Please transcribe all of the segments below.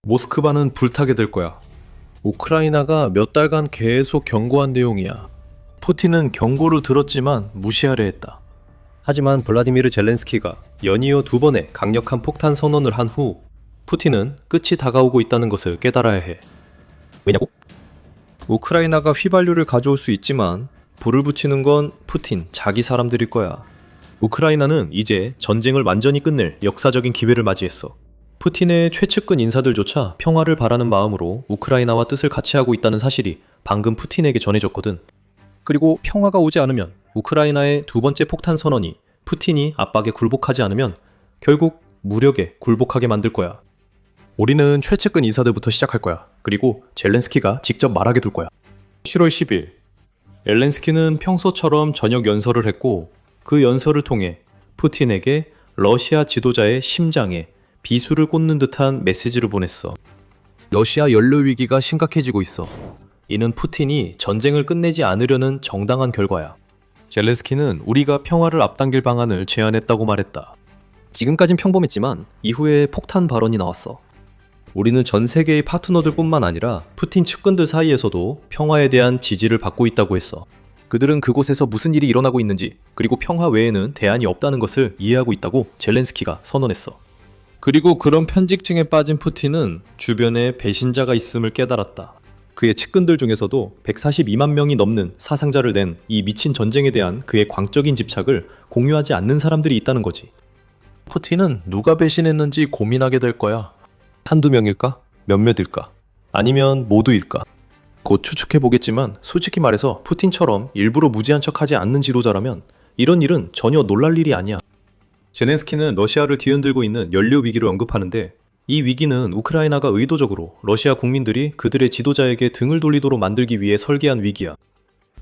모스크바는 불타게 될 거야. 우크라이나가 몇 달간 계속 경고한 내용이야. 푸틴은 경고를 들었지만 무시하려 했다. 하지만 블라디미르 젤렌스키가 연이어 2번의 강력한 폭탄 선언을 한 후 푸틴은 끝이 다가오고 있다는 것을 깨달아야 해. 왜냐고? 우크라이나가 휘발유를 가져올 수 있지만 불을 붙이는 건 푸틴 자기 사람들일 거야. 우크라이나는 이제 전쟁을 완전히 끝낼 역사적인 기회를 맞이했어. 푸틴의 최측근 인사들조차 평화를 바라는 마음으로 우크라이나와 뜻을 같이 하고 있다는 사실이 방금 푸틴에게 전해졌거든. 그리고 평화가 오지 않으면 우크라이나의 2번째 폭탄 선언이 푸틴이 압박에 굴복하지 않으면 결국 무력에 굴복하게 만들 거야. 우리는 최측근 인사들부터 시작할 거야. 그리고 젤렌스키가 직접 말하게 둘 거야. 7월 10일 젤렌스키는 평소처럼 저녁 연설을 했고 그 연설을 통해 푸틴에게 러시아 지도자의 심장에 비수를 꽂는 듯한 메시지를 보냈어. 러시아 연료 위기가 심각해지고 있어. 이는 푸틴이 전쟁을 끝내지 않으려는 정당한 결과야. 젤렌스키는 우리가 평화를 앞당길 방안을 제안했다고 말했다. 지금까진 평범했지만 이후에 폭탄 발언이 나왔어. 우리는 전 세계의 파트너들 뿐만 아니라 푸틴 측근들 사이에서도 평화에 대한 지지를 받고 있다고 했어. 그들은 그곳에서 무슨 일이 일어나고 있는지 그리고 평화 외에는 대안이 없다는 것을 이해하고 있다고 젤렌스키가 선언했어. 그리고 그런 편직증에 빠진 푸틴은 주변에 배신자가 있음을 깨달았다. 그의 측근들 중에서도 142만 명이 넘는 사상자를 낸 이 미친 전쟁에 대한 그의 광적인 집착을 공유하지 않는 사람들이 있다는 거지. 푸틴은 누가 배신했는지 고민하게 될 거야. 한두 명일까? 몇몇일까? 아니면 모두일까? 곧 추측해보겠지만 솔직히 말해서 푸틴처럼 일부러 무지한 척하지 않는 지도자라면 이런 일은 전혀 놀랄 일이 아니야. 젤렌스키는 러시아를 뒤흔들고 있는 연료 위기를 언급하는데 이 위기는 우크라이나가 의도적으로 러시아 국민들이 그들의 지도자에게 등을 돌리도록 만들기 위해 설계한 위기야.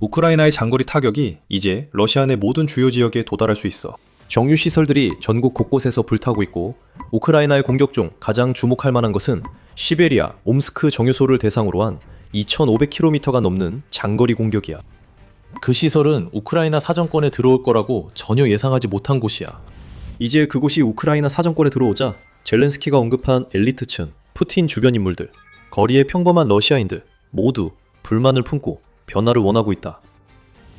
우크라이나의 장거리 타격이 이제 러시아 내 모든 주요 지역에 도달할 수 있어. 정유시설들이 전국 곳곳에서 불타고 있고 우크라이나의 공격 중 가장 주목할 만한 것은 시베리아 옴스크 정유소를 대상으로 한 2500km가 넘는 장거리 공격이야. 그 시설은 우크라이나 사정권에 들어올 거라고 전혀 예상하지 못한 곳이야. 이제 그곳이 우크라이나 사정권에 들어오자 젤렌스키가 언급한 엘리트층, 푸틴 주변 인물들, 거리의 평범한 러시아인들 모두 불만을 품고 변화를 원하고 있다.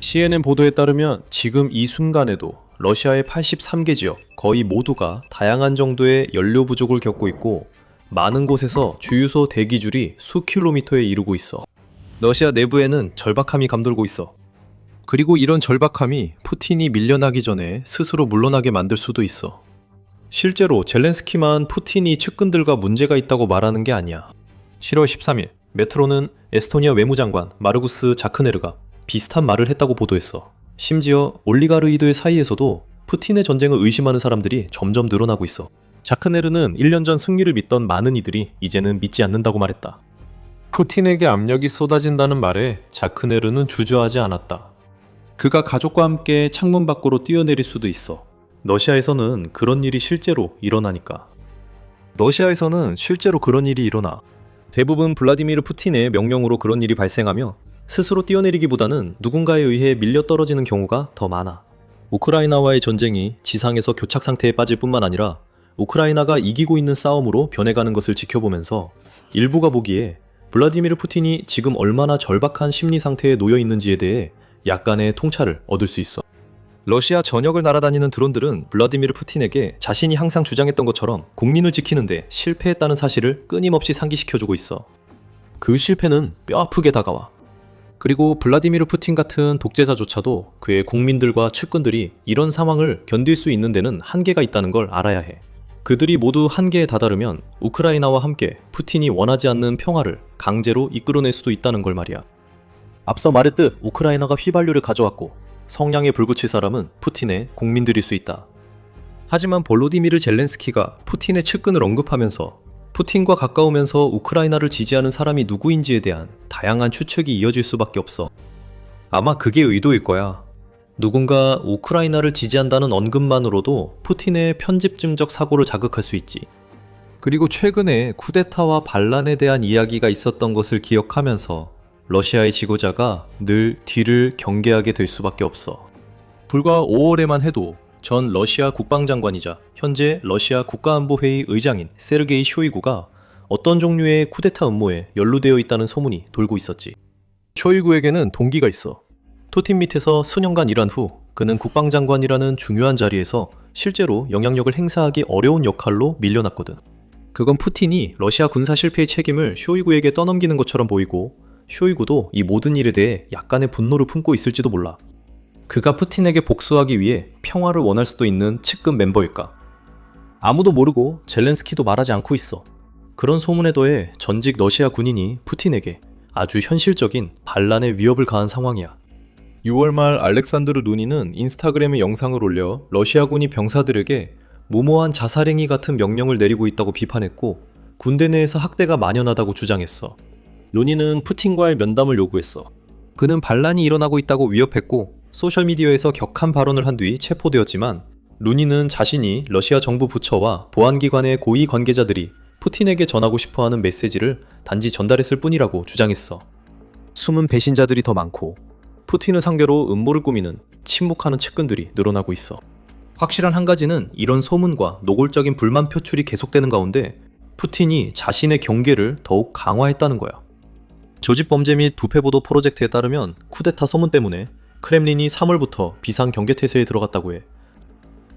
CNN 보도에 따르면 지금 이 순간에도 러시아의 83개 지역 거의 모두가 다양한 정도의 연료 부족을 겪고 있고 많은 곳에서 주유소 대기줄이 수 킬로미터에 이르고 있어. 러시아 내부에는 절박함이 감돌고 있어. 그리고 이런 절박함이 푸틴이 밀려나기 전에 스스로 물러나게 만들 수도 있어. 실제로 젤렌스키만 푸틴이 측근들과 문제가 있다고 말하는 게 아니야. 7월 13일 메트로는 에스토니아 외무장관 마르구스 자크네르가 비슷한 말을 했다고 보도했어. 심지어 올리가르이들 사이에서도 푸틴의 전쟁을 의심하는 사람들이 점점 늘어나고 있어. 자크네르는 1년 전 승리를 믿던 많은 이들이 이제는 믿지 않는다고 말했다. 푸틴에게 압력이 쏟아진다는 말에 자크네르는 주저하지 않았다. 그가 가족과 함께 창문 밖으로 뛰어내릴 수도 있어. 러시아에서는 그런 일이 실제로 일어나니까. 러시아에서는 실제로 그런 일이 일어나. 대부분 블라디미르 푸틴의 명령으로 그런 일이 발생하며 스스로 뛰어내리기보다는 누군가에 의해 밀려 떨어지는 경우가 더 많아. 우크라이나와의 전쟁이 지상에서 교착 상태에 빠질 뿐만 아니라 우크라이나가 이기고 있는 싸움으로 변해가는 것을 지켜보면서 일부가 보기에 블라디미르 푸틴이 지금 얼마나 절박한 심리 상태에 놓여 있는지에 대해 약간의 통찰을 얻을 수 있어. 러시아 전역을 날아다니는 드론들은 블라디미르 푸틴에게 자신이 항상 주장했던 것처럼 국민을 지키는데 실패했다는 사실을 끊임없이 상기시켜주고 있어. 그 실패는 뼈아프게 다가와. 그리고 블라디미르 푸틴 같은 독재자조차도 그의 국민들과 측근들이 이런 상황을 견딜 수 있는 데는 한계가 있다는 걸 알아야 해. 그들이 모두 한계에 다다르면 우크라이나와 함께 푸틴이 원하지 않는 평화를 강제로 이끌어낼 수도 있다는 걸 말이야. 앞서 말했듯 우크라이나가 휘발유를 가져왔고 성냥에 불 붙일 사람은 푸틴의 국민들일 수 있다. 하지만 볼로디미르 젤렌스키가 푸틴의 측근을 언급하면서 푸틴과 가까우면서 우크라이나를 지지하는 사람이 누구인지에 대한 다양한 추측이 이어질 수밖에 없어. 아마 그게 의도일 거야. 누군가 우크라이나를 지지한다는 언급만으로도 푸틴의 편집증적 사고를 자극할 수 있지. 그리고 최근에 쿠데타와 반란에 대한 이야기가 있었던 것을 기억하면서 러시아의 지도자가 늘 뒤를 경계하게 될 수밖에 없어. 불과 5월에만 해도 전 러시아 국방장관이자 현재 러시아 국가안보회의 의장인 세르게이 쇼이구가 어떤 종류의 쿠데타 음모에 연루되어 있다는 소문이 돌고 있었지. 쇼이구에게는 동기가 있어. 푸틴 밑에서 수년간 일한 후 그는 국방장관이라는 중요한 자리에서 실제로 영향력을 행사하기 어려운 역할로 밀려났거든. 그건 푸틴이 러시아 군사 실패의 책임을 쇼이구에게 떠넘기는 것처럼 보이고 쇼이구도 이 모든 일에 대해 약간의 분노를 품고 있을지도 몰라. 그가 푸틴에게 복수하기 위해 평화를 원할 수도 있는 측근 멤버일까? 아무도 모르고 젤렌스키도 말하지 않고 있어. 그런 소문에 더해 전직 러시아 군인이 푸틴에게 아주 현실적인 반란의 위협을 가한 상황이야. 6월 말 알렉산드르 루니는 인스타그램에 영상을 올려 러시아군이 병사들에게 무모한 자살행위 같은 명령을 내리고 있다고 비판했고 군대 내에서 학대가 만연하다고 주장했어. 루니는 푸틴과의 면담을 요구했어. 그는 반란이 일어나고 있다고 위협했고 소셜미디어에서 격한 발언을 한 뒤 체포되었지만 루니는 자신이 러시아 정부 부처와 보안기관의 고위 관계자들이 푸틴에게 전하고 싶어하는 메시지를 단지 전달했을 뿐이라고 주장했어. 숨은 배신자들이 더 많고 푸틴을 상대로 음모를 꾸미는 침묵하는 측근들이 늘어나고 있어. 확실한 한 가지는 이런 소문과 노골적인 불만 표출이 계속되는 가운데 푸틴이 자신의 경계를 더욱 강화했다는 거야. 조직범죄 및 부패보도 프로젝트에 따르면 쿠데타 소문 때문에 크렘린이 3월부터 비상 경계태세에 들어갔다고 해.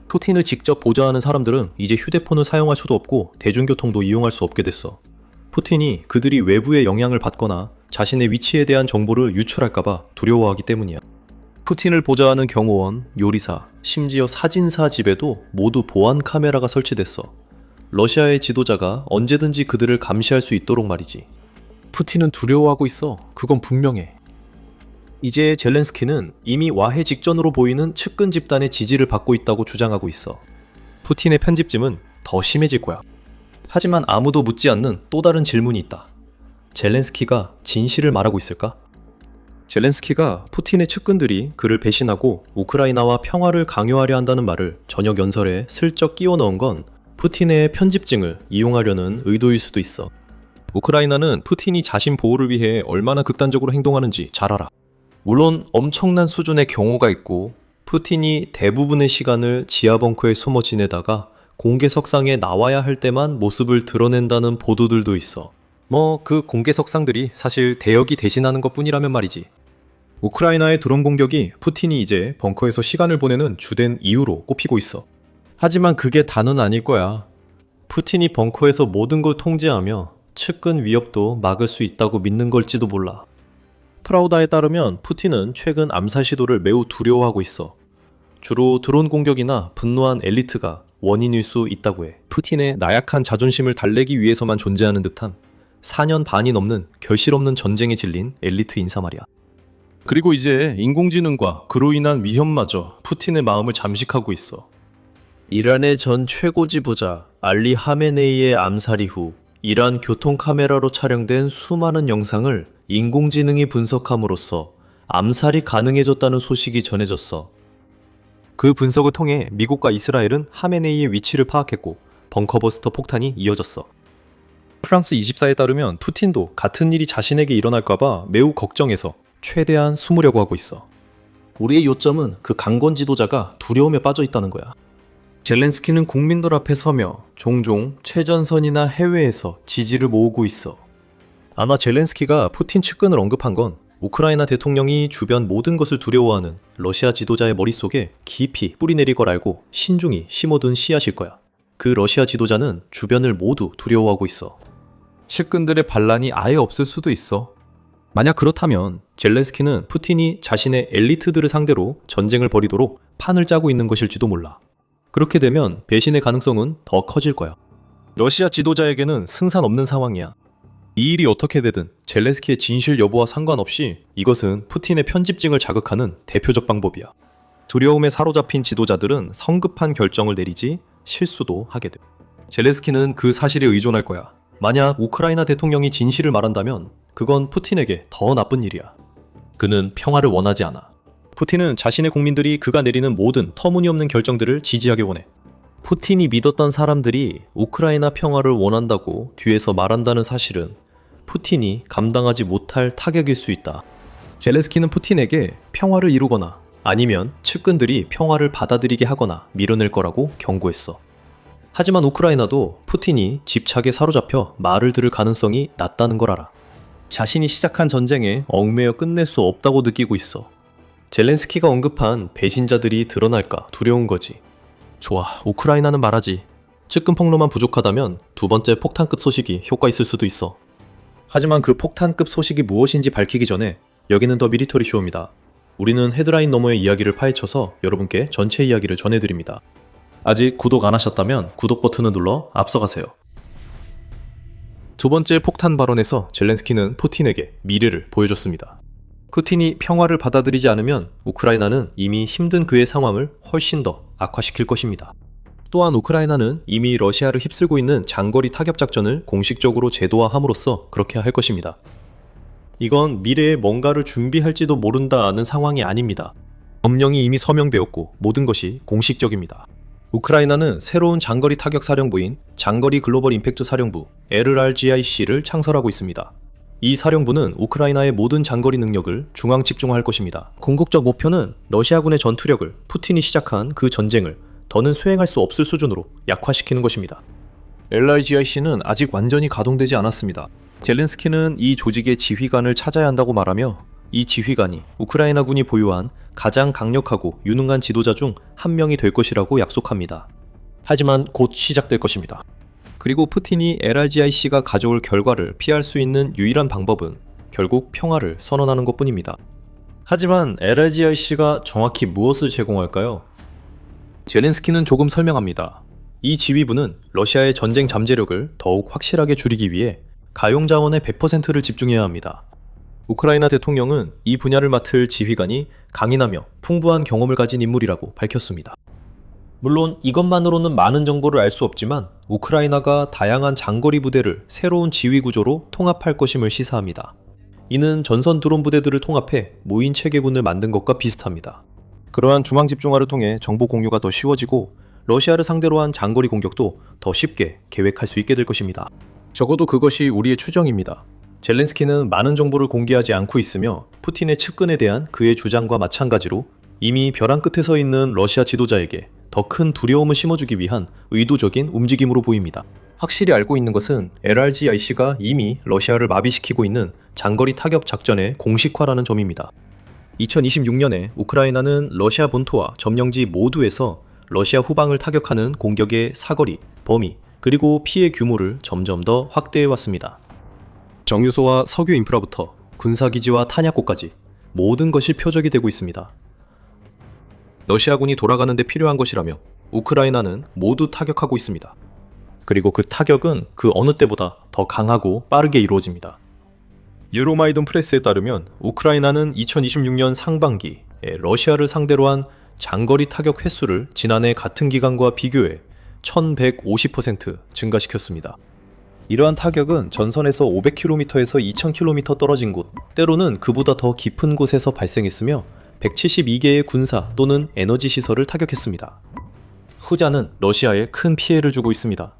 푸틴을 직접 보좌하는 사람들은 이제 휴대폰을 사용할 수도 없고 대중교통도 이용할 수 없게 됐어. 푸틴이 그들이 외부의 영향을 받거나 자신의 위치에 대한 정보를 유출할까봐 두려워하기 때문이야. 푸틴을 보좌하는 경호원, 요리사, 심지어 사진사 집에도 모두 보안 카메라가 설치됐어. 러시아의 지도자가 언제든지 그들을 감시할 수 있도록 말이지. 푸틴은 두려워하고 있어. 그건 분명해. 이제 젤렌스키는 이미 와해 직전으로 보이는 측근 집단의 지지를 받고 있다고 주장하고 있어. 푸틴의 편집증은 더 심해질 거야. 하지만 아무도 묻지 않는 또 다른 질문이 있다. 젤렌스키가 진실을 말하고 있을까? 젤렌스키가 푸틴의 측근들이 그를 배신하고 우크라이나와 평화를 강요하려 한다는 말을 저녁 연설에 슬쩍 끼워 넣은 건 푸틴의 편집증을 이용하려는 의도일 수도 있어. 우크라이나는 푸틴이 자신 보호를 위해 얼마나 극단적으로 행동하는지 잘 알아. 물론 엄청난 수준의 경호가 있고 푸틴이 대부분의 시간을 지하 벙커에 숨어 지내다가 공개석상에 나와야 할 때만 모습을 드러낸다는 보도들도 있어. 그 공개석상들이 사실 대역이 대신하는 것뿐이라면 말이지. 우크라이나의 드론 공격이 푸틴이 이제 벙커에서 시간을 보내는 주된 이유로 꼽히고 있어. 하지만 그게 다는 아닐 거야. 푸틴이 벙커에서 모든 걸 통제하며 측근 위협도 막을 수 있다고 믿는 걸지도 몰라. 프라우다에 따르면 푸틴은 최근 암살 시도를 매우 두려워하고 있어. 주로 드론 공격이나 분노한 엘리트가 원인일 수 있다고 해. 푸틴의 나약한 자존심을 달래기 위해서만 존재하는 듯한 4년 반이 넘는 결실 없는 전쟁에 질린 엘리트 인사 말이야. 그리고 이제 인공지능과 그로 인한 위협마저 푸틴의 마음을 잠식하고 있어. 이란의 전 최고 지도자 알리 하메네이의 암살 이후 이란 교통 카메라로 촬영된 수많은 영상을 인공지능이 분석함으로써 암살이 가능해졌다는 소식이 전해졌어. 그 분석을 통해 미국과 이스라엘은 하메네이의 위치를 파악했고 벙커버스터 폭탄이 이어졌어. 프랑스 24에 따르면 푸틴도 같은 일이 자신에게 일어날까봐 매우 걱정해서 최대한 숨으려고 하고 있어. 우리의 요점은 그 강건 지도자가 두려움에 빠져 있다는 거야. 젤렌스키는 국민들 앞에 서며 종종 최전선이나 해외에서 지지를 모으고 있어. 아마 젤렌스키가 푸틴 측근을 언급한 건 우크라이나 대통령이 주변 모든 것을 두려워하는 러시아 지도자의 머릿속에 깊이 뿌리내릴 걸 알고 신중히 심어둔 씨앗일 거야. 그 러시아 지도자는 주변을 모두 두려워하고 있어. 측근들의 반란이 아예 없을 수도 있어. 만약 그렇다면 젤렌스키는 푸틴이 자신의 엘리트들을 상대로 전쟁을 벌이도록 판을 짜고 있는 것일지도 몰라. 그렇게 되면 배신의 가능성은 더 커질 거야. 러시아 지도자에게는 승산 없는 상황이야. 이 일이 어떻게 되든 젤렌스키의 진실 여부와 상관없이 이것은 푸틴의 편집증을 자극하는 대표적 방법이야. 두려움에 사로잡힌 지도자들은 성급한 결정을 내리지 실수도 하게 돼. 젤렌스키는 그 사실에 의존할 거야. 만약 우크라이나 대통령이 진실을 말한다면 그건 푸틴에게 더 나쁜 일이야. 그는 평화를 원하지 않아. 푸틴은 자신의 국민들이 그가 내리는 모든 터무니없는 결정들을 지지하길 원해. 푸틴이 믿었던 사람들이 우크라이나 평화를 원한다고 뒤에서 말한다는 사실은 푸틴이 감당하지 못할 타격일 수 있다. 젤렌스키는 푸틴에게 평화를 이루거나 아니면 측근들이 평화를 받아들이게 하거나 밀어낼 거라고 경고했어. 하지만 우크라이나도 푸틴이 집착에 사로잡혀 말을 들을 가능성이 낮다는 걸 알아. 자신이 시작한 전쟁에 얽매여 끝낼 수 없다고 느끼고 있어. 젤렌스키가 언급한 배신자들이 드러날까 두려운 거지. 좋아, 우크라이나는 말하지. 측근 폭로만 부족하다면 두 번째 폭탄급 소식이 효과 있을 수도 있어. 하지만 그 폭탄급 소식이 무엇인지 밝히기 전에 여기는 더 미리터리 쇼입니다. 우리는 헤드라인 너머의 이야기를 파헤쳐서 여러분께 전체 이야기를 전해드립니다. 아직 구독 안 하셨다면 구독 버튼을 눌러 앞서가세요. 두 번째 폭탄 발언에서 젤렌스키는 푸틴에게 미래를 보여줬습니다. 푸틴이 평화를 받아들이지 않으면 우크라이나는 이미 힘든 그의 상황을 훨씬 더 악화시킬 것입니다. 또한 우크라이나는 이미 러시아를 휩쓸고 있는 장거리 타격 작전을 공식적으로 제도화함으로써 그렇게 할 것입니다. 이건 미래에 뭔가를 준비할지도 모른다는 상황이 아닙니다. 법령이 이미 서명되었고 모든 것이 공식적입니다. 우크라이나는 새로운 장거리 타격 사령부인 장거리 글로벌 임팩트 사령부 LRGIC를 창설하고 있습니다. 이 사령부는 우크라이나의 모든 장거리 능력을 중앙 집중화할 것입니다. 궁극적 목표는 러시아군의 전투력을 푸틴이 시작한 그 전쟁을 더는 수행할 수 없을 수준으로 약화시키는 것입니다. LRGIC는 아직 완전히 가동되지 않았습니다. 젤렌스키는 이 조직의 지휘관을 찾아야 한다고 말하며 이 지휘관이 우크라이나군이 보유한 가장 강력하고 유능한 지도자 중 한 명이 될 것이라고 약속합니다. 하지만 곧 시작될 것입니다. 그리고 푸틴이 LRGIC가 가져올 결과를 피할 수 있는 유일한 방법은 결국 평화를 선언하는 것뿐입니다. 하지만 LRGIC가 정확히 무엇을 제공할까요? 젤렌스키는 조금 설명합니다. 이 지휘부는 러시아의 전쟁 잠재력을 더욱 확실하게 줄이기 위해 가용 자원의 100%를 집중해야 합니다. 우크라이나 대통령은 이 분야를 맡을 지휘관이 강인하며 풍부한 경험을 가진 인물이라고 밝혔습니다. 물론 이것만으로는 많은 정보를 알 수 없지만 우크라이나가 다양한 장거리 부대를 새로운 지휘 구조로 통합할 것임을 시사합니다. 이는 전선 드론 부대들을 통합해 무인 체계군을 만든 것과 비슷합니다. 그러한 중앙 집중화를 통해 정보 공유가 더 쉬워지고 러시아를 상대로 한 장거리 공격도 더 쉽게 계획할 수 있게 될 것입니다. 적어도 그것이 우리의 추정입니다. 젤렌스키는 많은 정보를 공개하지 않고 있으며 푸틴의 측근에 대한 그의 주장과 마찬가지로 이미 벼랑 끝에 서 있는 러시아 지도자에게 더 큰 두려움을 심어주기 위한 의도적인 움직임으로 보입니다. 확실히 알고 있는 것은 LRGIC가 이미 러시아를 마비시키고 있는 장거리 타격 작전의 공식화라는 점입니다. 2026년에 우크라이나는 러시아 본토와 점령지 모두에서 러시아 후방을 타격하는 공격의 사거리, 범위, 그리고 피해 규모를 점점 더 확대해 왔습니다. 정유소와 석유 인프라부터 군사기지와 탄약고까지 모든 것이 표적이 되고 있습니다. 러시아군이 돌아가는 데 필요한 것이라며 우크라이나는 모두 타격하고 있습니다. 그리고 그 타격은 그 어느 때보다 더 강하고 빠르게 이루어집니다. 유로마이돈 프레스에 따르면 우크라이나는 2026년 상반기에 러시아를 상대로 한 장거리 타격 횟수를 지난해 같은 기간과 비교해 1150% 증가시켰습니다. 이러한 타격은 전선에서 500km에서 2000km 떨어진 곳, 때로는 그보다 더 깊은 곳에서 발생했으며 172개의 군사 또는 에너지 시설을 타격했습니다. 후자는 러시아에 큰 피해를 주고 있습니다.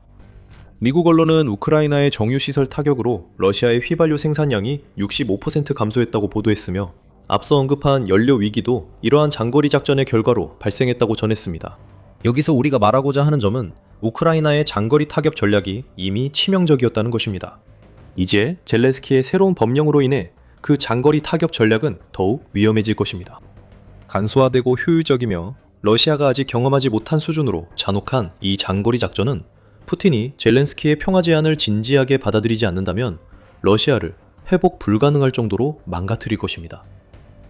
미국 언론은 우크라이나의 정유시설 타격으로 러시아의 휘발유 생산량이 65% 감소했다고 보도했으며 앞서 언급한 연료 위기도 이러한 장거리 작전의 결과로 발생했다고 전했습니다. 여기서 우리가 말하고자 하는 점은 우크라이나의 장거리 타격 전략이 이미 치명적이었다는 것입니다. 이제 젤렌스키의 새로운 법령으로 인해 그 장거리 타격 전략은 더욱 위험해질 것입니다. 간소화되고 효율적이며 러시아가 아직 경험하지 못한 수준으로 잔혹한 이 장거리 작전은 푸틴이 젤렌스키의 평화 제안을 진지하게 받아들이지 않는다면 러시아를 회복 불가능할 정도로 망가뜨릴 것입니다.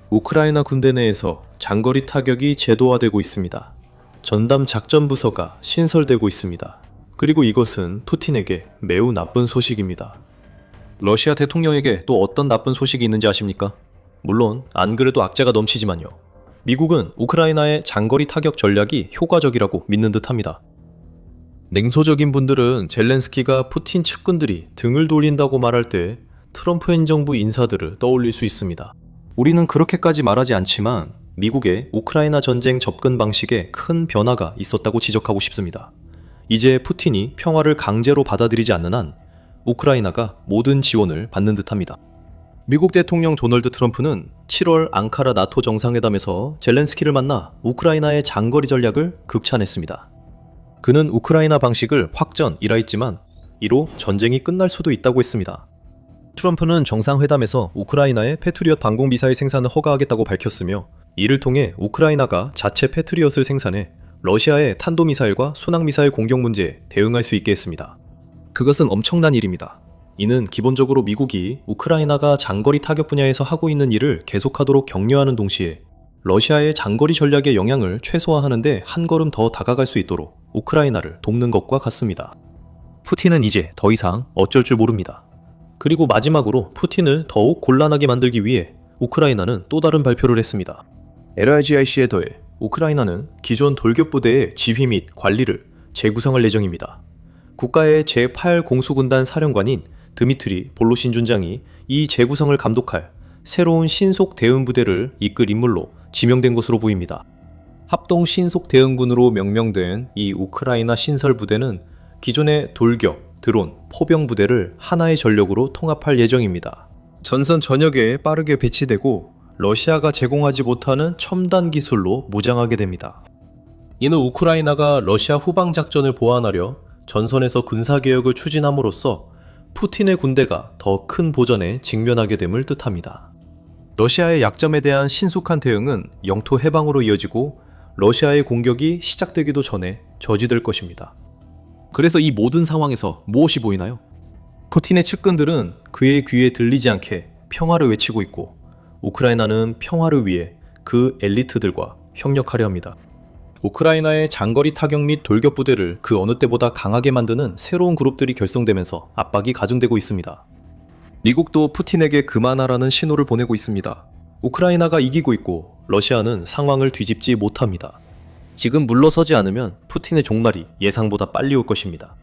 우크라이나 군대 내에서 장거리 타격이 제도화되고 있습니다. 전담 작전 부서가 신설되고 있습니다. 그리고 이것은 푸틴에게 매우 나쁜 소식입니다. 러시아 대통령에게 또 어떤 나쁜 소식이 있는지 아십니까? 물론 안 그래도 악재가 넘치지만요. 미국은 우크라이나의 장거리 타격 전략이 효과적이라고 믿는 듯합니다. 냉소적인 분들은 젤렌스키가 푸틴 측근들이 등을 돌린다고 말할 때 트럼프 행정부 인사들을 떠올릴 수 있습니다. 우리는 그렇게까지 말하지 않지만 미국의 우크라이나 전쟁 접근 방식에 큰 변화가 있었다고 지적하고 싶습니다. 이제 푸틴이 평화를 강제로 받아들이지 않는 한 우크라이나가 모든 지원을 받는 듯합니다. 미국 대통령 도널드 트럼프는 7월 앙카라 나토 정상회담에서 젤렌스키를 만나 우크라이나의 장거리 전략을 극찬했습니다. 그는 우크라이나 방식을 확전이라 했지만 이로 전쟁이 끝날 수도 있다고 했습니다. 트럼프는 정상회담에서 우크라이나의 패트리엇 방공미사일 생산을 허가하겠다고 밝혔으며 이를 통해 우크라이나가 자체 패트리엇을 생산해 러시아의 탄도미사일과 순항미사일 공격 문제에 대응할 수 있게 했습니다. 그것은 엄청난 일입니다. 이는 기본적으로 미국이 우크라이나가 장거리 타격 분야에서 하고 있는 일을 계속하도록 격려하는 동시에 러시아의 장거리 전략의 영향을 최소화하는데 한 걸음 더 다가갈 수 있도록 우크라이나를 돕는 것과 같습니다. 푸틴은 이제 더 이상 어쩔 줄 모릅니다. 그리고 마지막으로 푸틴을 더욱 곤란하게 만들기 위해 우크라이나는 또 다른 발표를 했습니다. LIGIC에 더해 우크라이나는 기존 돌격 부대의 지휘 및 관리를 재구성할 예정입니다. 국가의 제8 공수군단 사령관인 드미트리 볼로신 준장이 이 재구성을 감독할 새로운 신속 대응 부대를 이끌 인물로 지명된 것으로 보입니다. 합동 신속 대응군으로 명명된 이 우크라이나 신설 부대는 기존의 돌격, 드론, 포병 부대를 하나의 전력으로 통합할 예정입니다. 전선 전역에 빠르게 배치되고 러시아가 제공하지 못하는 첨단 기술로 무장하게 됩니다. 이는 우크라이나가 러시아 후방 작전을 보완하려 전선에서 군사개혁을 추진함으로써 푸틴의 군대가 더 큰 보전에 직면하게 됨을 뜻합니다. 러시아의 약점에 대한 신속한 대응은 영토 해방으로 이어지고 러시아의 공격이 시작되기도 전에 저지될 것입니다. 그래서 이 모든 상황에서 무엇이 보이나요? 푸틴의 측근들은 그의 귀에 들리지 않게 평화를 외치고 있고 우크라이나는 평화를 위해 그 엘리트들과 협력하려 합니다. 우크라이나의 장거리 타격 및 돌격 부대를 그 어느 때보다 강하게 만드는 새로운 그룹들이 결성되면서 압박이 가중되고 있습니다. 미국도 푸틴에게 그만하라는 신호를 보내고 있습니다. 우크라이나가 이기고 있고 러시아는 상황을 뒤집지 못합니다. 지금 물러서지 않으면 푸틴의 종말이 예상보다 빨리 올 것입니다.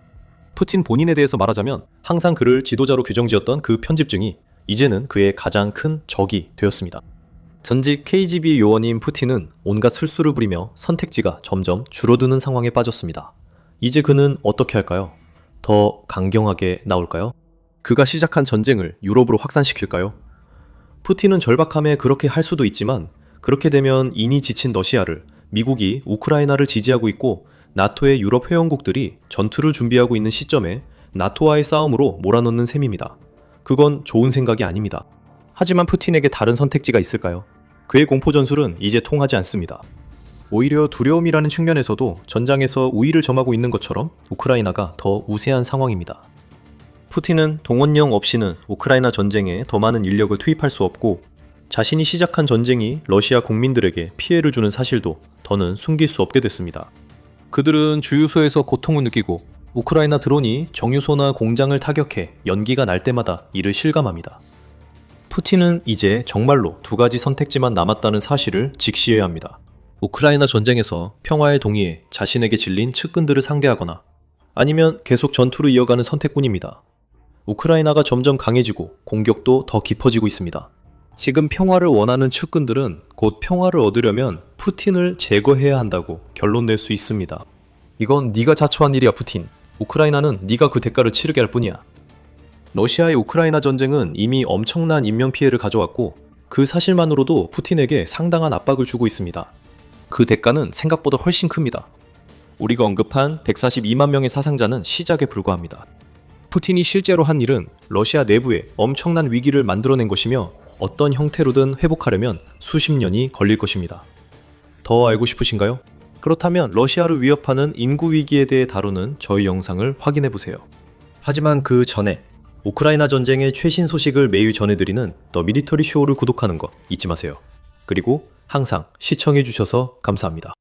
푸틴 본인에 대해서 말하자면 항상 그를 지도자로 규정지었던 그 편집증이 이제는 그의 가장 큰 적이 되었습니다. 전직 KGB 요원인 푸틴은 온갖 술수를 부리며 선택지가 점점 줄어드는 상황에 빠졌습니다. 이제 그는 어떻게 할까요? 더 강경하게 나올까요? 그가 시작한 전쟁을 유럽으로 확산시킬까요? 푸틴은 절박함에 그렇게 할 수도 있지만 그렇게 되면 이니 지친 러시아를 미국이 우크라이나를 지지하고 있고 나토의 유럽 회원국들이 전투를 준비하고 있는 시점에 나토와의 싸움으로 몰아넣는 셈입니다. 그건 좋은 생각이 아닙니다. 하지만 푸틴에게 다른 선택지가 있을까요? 그의 공포 전술은 이제 통하지 않습니다. 오히려 두려움이라는 측면에서도 전장에서 우위를 점하고 있는 것처럼 우크라이나가 더 우세한 상황입니다. 푸틴은 동원령 없이는 우크라이나 전쟁에 더 많은 인력을 투입할 수 없고 자신이 시작한 전쟁이 러시아 국민들에게 피해를 주는 사실도 더는 숨길 수 없게 됐습니다. 그들은 주유소에서 고통을 느끼고 우크라이나 드론이 정유소나 공장을 타격해 연기가 날 때마다 이를 실감합니다. 푸틴은 이제 정말로 두 가지 선택지만 남았다는 사실을 직시해야 합니다. 우크라이나 전쟁에서 평화에 동의해 자신에게 질린 측근들을 상대하거나 아니면 계속 전투를 이어가는 선택뿐입니다. 우크라이나가 점점 강해지고 공격도 더 깊어지고 있습니다. 지금 평화를 원하는 측근들은 곧 평화를 얻으려면 푸틴을 제거해야 한다고 결론 낼 수 있습니다. 이건 네가 자초한 일이야, 푸틴. 우크라이나는 네가 그 대가를 치르게 할 뿐이야. 러시아의 우크라이나 전쟁은 이미 엄청난 인명피해를 가져왔고 그 사실만으로도 푸틴에게 상당한 압박을 주고 있습니다. 그 대가는 생각보다 훨씬 큽니다. 우리가 언급한 142만 명의 사상자는 시작에 불과합니다. 푸틴이 실제로 한 일은 러시아 내부에 엄청난 위기를 만들어낸 것이며 어떤 형태로든 회복하려면 수십 년이 걸릴 것입니다. 더 알고 싶으신가요? 그렇다면 러시아를 위협하는 인구 위기에 대해 다루는 저희 영상을 확인해보세요. 하지만 그 전에 우크라이나 전쟁의 최신 소식을 매일 전해드리는 더 미리터리 쇼를 구독하는 거 잊지 마세요. 그리고 항상 시청해주셔서 감사합니다.